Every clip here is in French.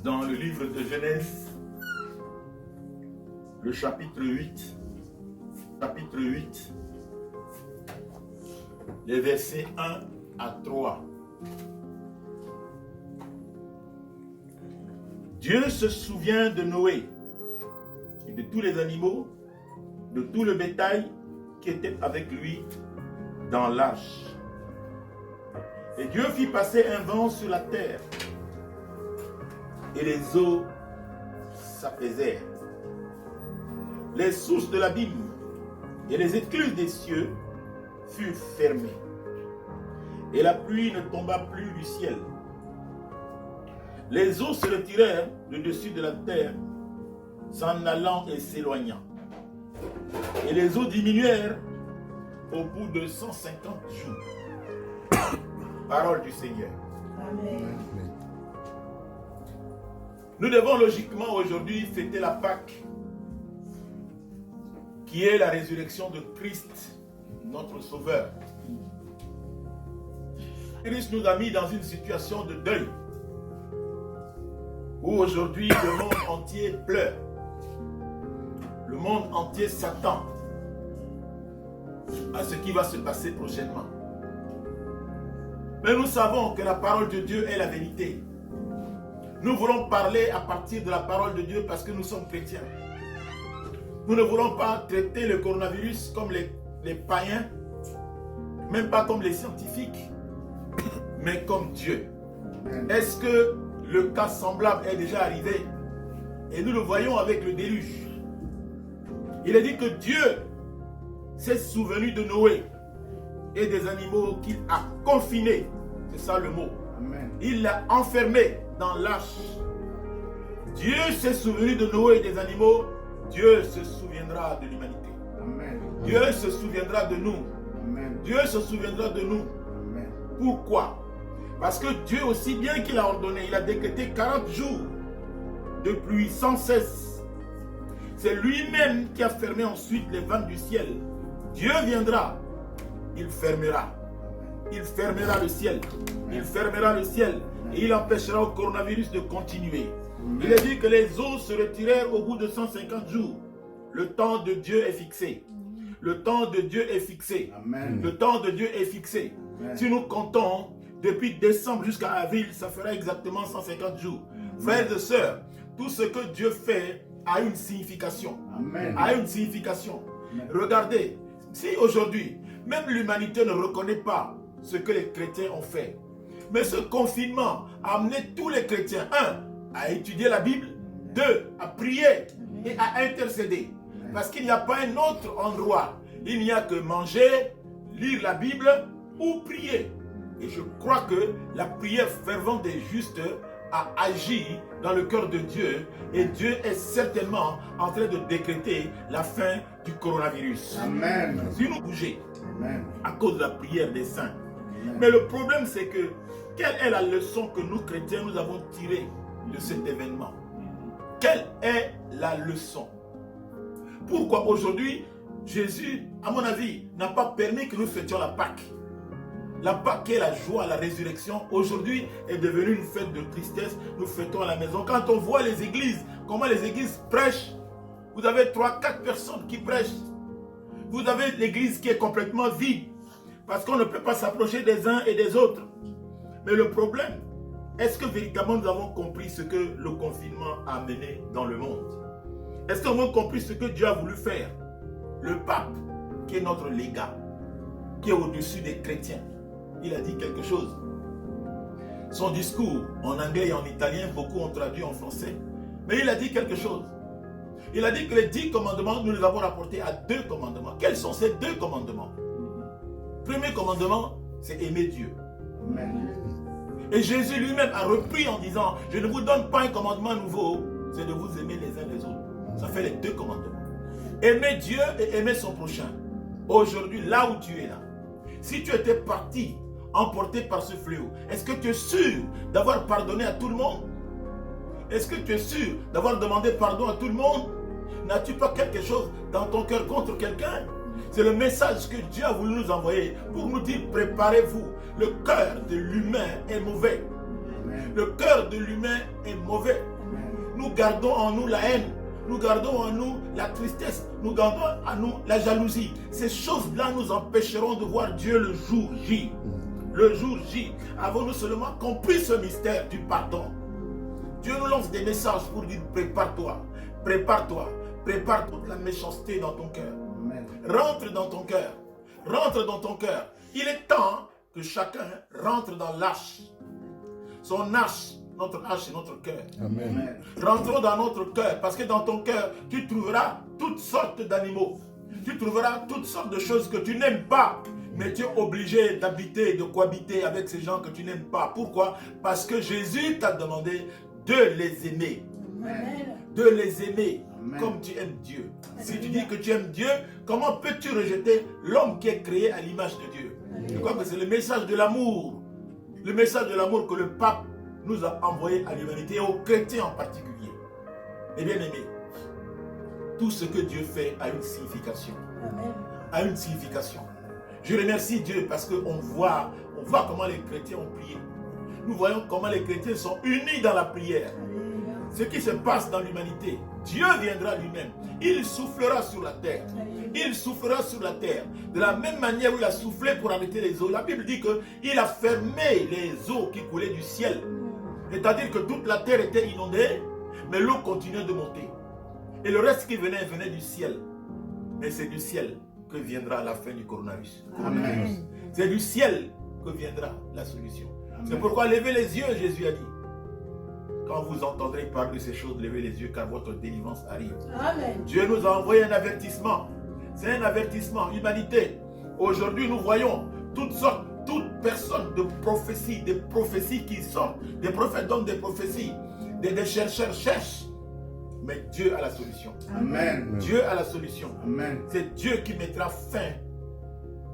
dans le livre de Genèse, le chapitre 8, les versets 1 à 3. Dieu se souvient de Noé et de tous les animaux, de tout le bétail qui était avec lui dans l'arche. Et Dieu fit passer un vent sur la terre, et les eaux s'apaisèrent. Les sources de l'abîme et les écluses des cieux furent fermées, et la pluie ne tomba plus du ciel. Les eaux se retirèrent de dessus de la terre, s'en allant et s'éloignant. Et les eaux diminuèrent au bout de 150 jours. Parole du Seigneur. Amen. Nous devons logiquement aujourd'hui fêter la Pâque, qui est la résurrection de Christ, notre Sauveur. Christ nous a mis dans une situation de deuil, où aujourd'hui le monde entier pleure. Le monde entier s'attend à ce qui va se passer prochainement. Mais nous savons que la parole de Dieu est la vérité. Nous voulons parler à partir de la parole de Dieu parce que nous sommes chrétiens. Nous ne voulons pas traiter le coronavirus comme les païens, même pas comme les scientifiques, mais comme Dieu. Est-ce que le cas semblable est déjà arrivé? Et nous le voyons avec le déluge. Il est dit que Dieu s'est souvenu de Noé et des animaux qu'il a confinés. C'est ça le mot. Amen. Il l'a enfermé dans l'arche. Dieu s'est souvenu de Noé et des animaux. Dieu se souviendra de l'humanité. Amen. Dieu se souviendra de nous. Amen. Dieu se souviendra de nous. Amen. Pourquoi? Parce que Dieu, aussi bien qu'il a ordonné, il a décrété 40 jours de pluie sans cesse. C'est lui-même qui a fermé ensuite les vannes du ciel. Dieu viendra, il fermera. Il fermera le ciel. Il fermera le ciel. Et il empêchera au coronavirus de continuer. Il est dit que les eaux se retirèrent au bout de 150 jours. Le temps de Dieu est fixé. Le temps de Dieu est fixé. Amen. Le temps de Dieu est fixé. Amen. Si nous comptons depuis décembre jusqu'à avril, ça fera exactement 150 jours. Frères et sœurs, tout ce que Dieu fait a une signification. Amen. A une signification. Amen. Regardez, si aujourd'hui, même l'humanité ne reconnaît pas ce que les chrétiens ont fait, mais ce confinement a amené tous les chrétiens, un, à étudier la Bible, deux, à prier et à intercéder. Parce qu'il n'y a pas un autre endroit. Il n'y a que manger, lire la Bible ou prier. Et je crois que la prière fervente des justes a agi dans le cœur de Dieu. Et Dieu est certainement en train de décréter la fin du coronavirus. Amen. Si nous bougeons Amen. à cause de la prière des saints. Amen. Mais le problème c'est que, quelle est la leçon que nous chrétiens nous avons tirée de cet événement? Quelle est la leçon? Pourquoi aujourd'hui, Jésus, à mon avis, n'a pas permis que nous fêtions la Pâque? La Pâque qui est la joie, la résurrection, aujourd'hui est devenue une fête de tristesse. Nous fêtons à la maison. Quand on voit les églises, comment les églises prêchent, vous avez 3-4 personnes qui prêchent. Vous avez l'église qui est complètement vide parce qu'on ne peut pas s'approcher des uns et des autres. Mais le problème, est-ce que véritablement nous avons compris ce que le confinement a amené dans le monde? Est-ce que nous avons compris ce que Dieu a voulu faire? Le pape, qui est notre légat, qui est au-dessus des chrétiens, il a dit quelque chose. Son discours en anglais et en italien, beaucoup ont traduit en français, mais il a dit quelque chose. Il a dit que les 10 commandements, nous les avons rapportés à 2 commandements. Quels sont ces 2 commandements? Premier commandement, c'est aimer Dieu. Amen. Et Jésus lui-même a repris en disant, je ne vous donne pas un commandement nouveau, c'est de vous aimer les uns les autres. Ça fait les 2 commandements. Aimer Dieu et aimer son prochain. Aujourd'hui, là où tu es là, si tu étais parti, emporté par ce fléau, est-ce que tu es sûr d'avoir pardonné à tout le monde? Est-ce que tu es sûr d'avoir demandé pardon à tout le monde? N'as-tu pas quelque chose dans ton cœur contre quelqu'un? C'est le message que Dieu a voulu nous envoyer pour nous dire, préparez-vous. Le cœur de l'humain est mauvais. Amen. Le cœur de l'humain est mauvais. nous gardons en nous la haine, nous gardons en nous la tristesse, nous gardons en nous la jalousie. Ces choses-là nous empêcheront de voir Dieu le jour J. Le jour J, avons-nous seulement compris ce mystère du pardon? Dieu nous lance des messages pour dire prépare-toi, prépare-toi, prépare toute la méchanceté dans ton cœur. Rentre dans ton cœur, rentre dans ton cœur. Il est temps que chacun rentre dans l'arche. Son arche, notre arche, c'est notre cœur. Amen. Rentrons dans notre cœur, parce que dans ton cœur, tu trouveras toutes sortes d'animaux. Tu trouveras toutes sortes de choses que tu n'aimes pas. Mais tu es obligé d'habiter, de cohabiter avec ces gens que tu n'aimes pas. Pourquoi? Parce que Jésus t'a demandé de les aimer. Amen. De les aimer comme tu aimes Dieu. Si tu dis que tu aimes Dieu, comment peux-tu rejeter l'homme qui est créé à l'image de Dieu? Je crois que c'est le message de l'amour. Le message de l'amour que le pape nous a envoyé à l'humanité et aux chrétiens en particulier. Et bien aimé, tout ce que Dieu fait a une signification. Amen. A une signification. Je remercie Dieu parce qu'on voit comment les chrétiens ont prié. Nous voyons comment les chrétiens sont unis dans la prière. Ce qui se passe dans l'humanité, Dieu viendra lui-même. Il soufflera sur la terre. Il soufflera sur la terre. De la même manière où il a soufflé pour arrêter les eaux. La Bible dit qu'il a fermé les eaux qui coulaient du ciel. C'est-à-dire que toute la terre était inondée, mais l'eau continuait de monter. Et le reste qui venait du ciel. Mais c'est du ciel que viendra la fin du coronavirus. C'est du ciel que viendra la solution. C'est pourquoi levez les yeux, Jésus a dit. Quand vous entendrez parler de ces choses, levez les yeux car votre délivrance arrive. Amen. Dieu nous a envoyé un avertissement. C'est un avertissement. Humanité. Aujourd'hui, nous voyons toutes sortes, toute personne de prophéties, des prophéties qui sortent. Des prophètes donnent des prophéties. Des chercheurs cherchent. Mais Dieu a la solution. Amen. Dieu a la solution. Amen. C'est Dieu qui mettra fin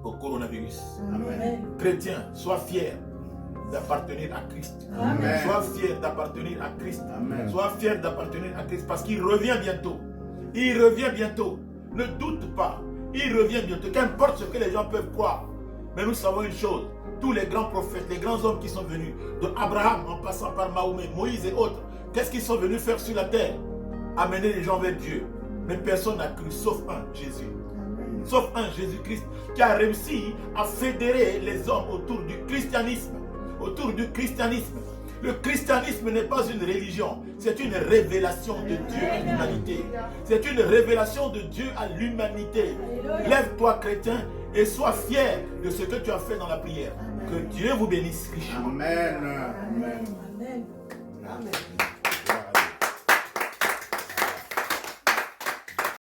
au coronavirus. Amen. Chrétien, sois fier d'appartenir à Christ. Amen. Sois fier d'appartenir à Christ. Amen. Sois fier d'appartenir à Christ parce qu'il revient bientôt. Il revient bientôt. Ne doute pas. Il revient bientôt. Qu'importe ce que les gens peuvent croire. Mais nous savons une chose. Tous les grands prophètes, les grands hommes qui sont venus, de Abraham en passant par Mahomet, Moïse et autres, qu'est-ce qu'ils sont venus faire sur la terre? Amener les gens vers Dieu. Mais personne n'a cru, sauf un, Jésus. Sauf un, Jésus-Christ, qui a réussi à fédérer les hommes autour du christianisme. Autour du christianisme. Le christianisme n'est pas une religion, c'est une révélation de Dieu à l'humanité. C'est une révélation de Dieu à l'humanité. Lève-toi, chrétien, et sois fier de ce que tu as fait dans la prière. Que Dieu vous bénisse richement. Amen. Amen. Amen. Amen.